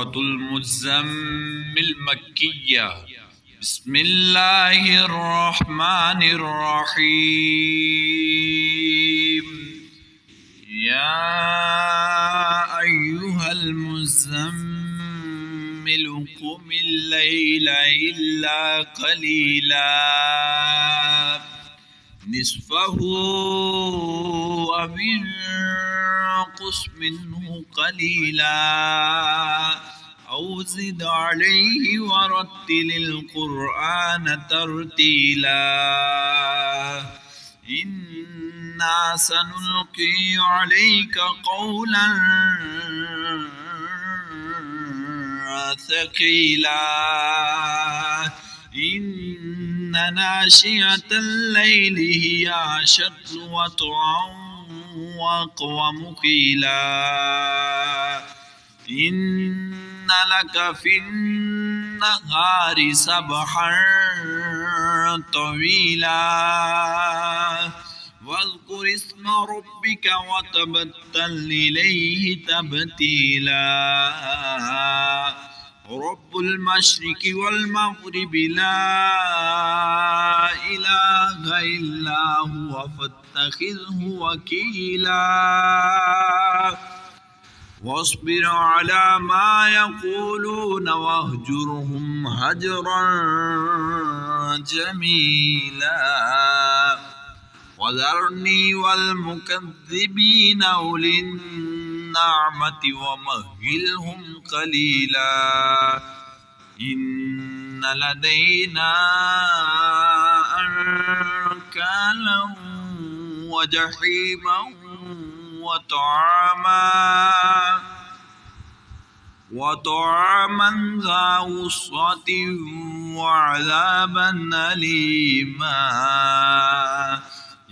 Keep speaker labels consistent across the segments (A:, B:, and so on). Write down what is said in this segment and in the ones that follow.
A: सूरतुल मुज़्ज़म्मिल मक्किय्या बिस्मिल्लाहिर रहमानिर रहीम या अय्युहल मुज़्ज़म्मिल क़ुमिल लैला इल्ला क़लीला निस्फ़हु अव इंक़ुस मिन्हु क़लीला औ ज़िद अलैहि वरत्तिलिल क़ुरआन तर्तीला इन्ना सनुल्क़ी अलैका क़ौलन थक़ीला इन्न नाशिअतल लैलि हिया अशद्दु वत्अन व अक़वमु क़ीला इन्न लक फ़िन्नहारि सबहन तवीला वज़्कुर इस्म रब्बिक वतबत्तल इलैहि तब्तीला रब्बुल मशरिक़ि वल मग़रिबि ला इलाहा इल्ला हुवा फत्तखिज़हु वकीला वस्बिर अला मा यक़ूलून वहजुरहुम हजरन जमीला वज़रनी वल मुकज़्ज़िबीन उलिन निअमति वमहिलहुम क़लीला इन्न लदैना अंकालन व जहीमन वतआमन ज़ा गुस्वतिन वअज़ाबन अलीमा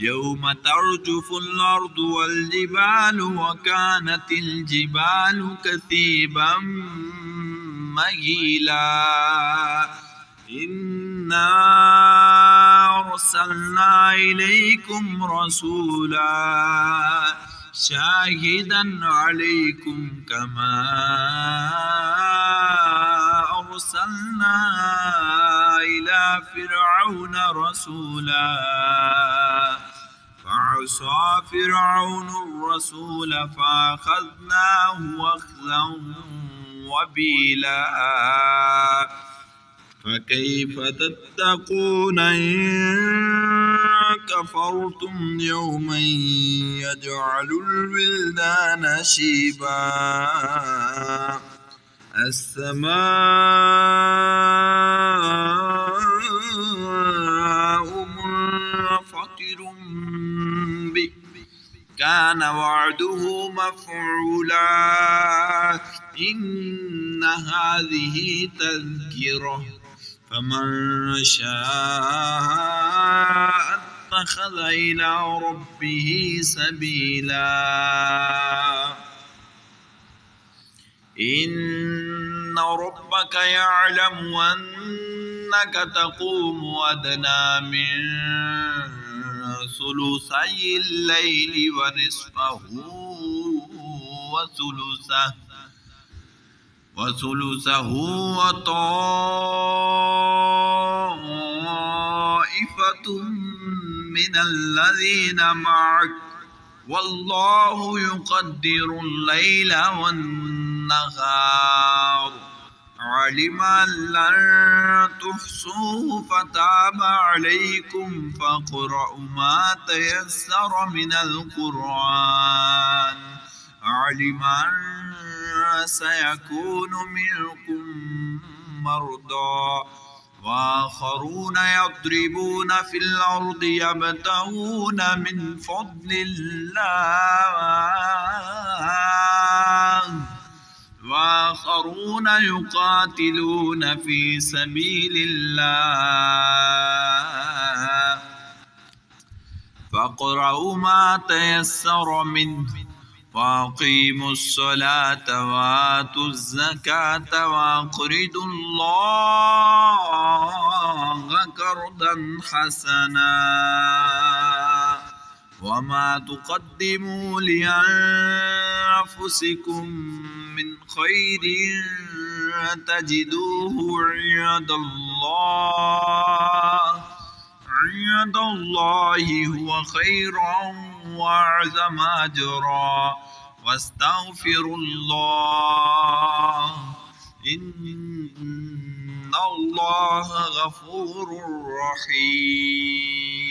A: यौम तर्जुफुल अर्दु वल जिबालु वकानतिल जिबालु कसीबन महीला इन्ना अरसलना इलैकुम रसूला शाहिदन अलैकुम कमा अरसलना इला फ़िरऔन रसूला फ़असा फ़िरऔनुर रसूल फ़अख़ज़नाहु अख़ज़न वबीला फ़कैफ़ तत्तक़ून इन कफ़रतुम यौमन यजअलुल विल्दान शीबा अस्समाउ मुनफ़तिरुम बिहि कान वअदुहु मफ़ऊला इन्न हाज़िहि तज़किरा फमन शाअ इत्तख़ज़ इला रब्बिहि सबीला इन्न रब्बक यअलमु अन्नक तक़ूमु अदना मिन सुलुसैल लैलि व निस्फ़हु व सुलुसहु व ताइफ़तुम मिनल्लज़ीना मअक वल्लाहु युक़द्दिरुल लैला वन्नहार अलिम अल्लन तुहसूहु फताब अलैकुम फ़क़रउ मा तयस्सर मिनल क़ुरआन अलिम अन सयकूनु मिनकुम मर्दा वआख़रून यद्रिबून फ़िल अर्दि यब्तगून मिन फ़द्लिल्लाह वआख़रून युक़ातिलून फ़ी सबीलिल्लाह फ़क़रउ मा तयस्सर मिन्हु वअक़ीमुस्सलात वआतुज़्ज़कात वअक़रिदुल्लाह क़र्दन हसना वमा तुक़द्दिमू लिअन्फुसिकुम मिन खैरिन تجدوه عند الله هو خيرا وأعظم أجرا واستغفر الله إن الله غفور رحيم.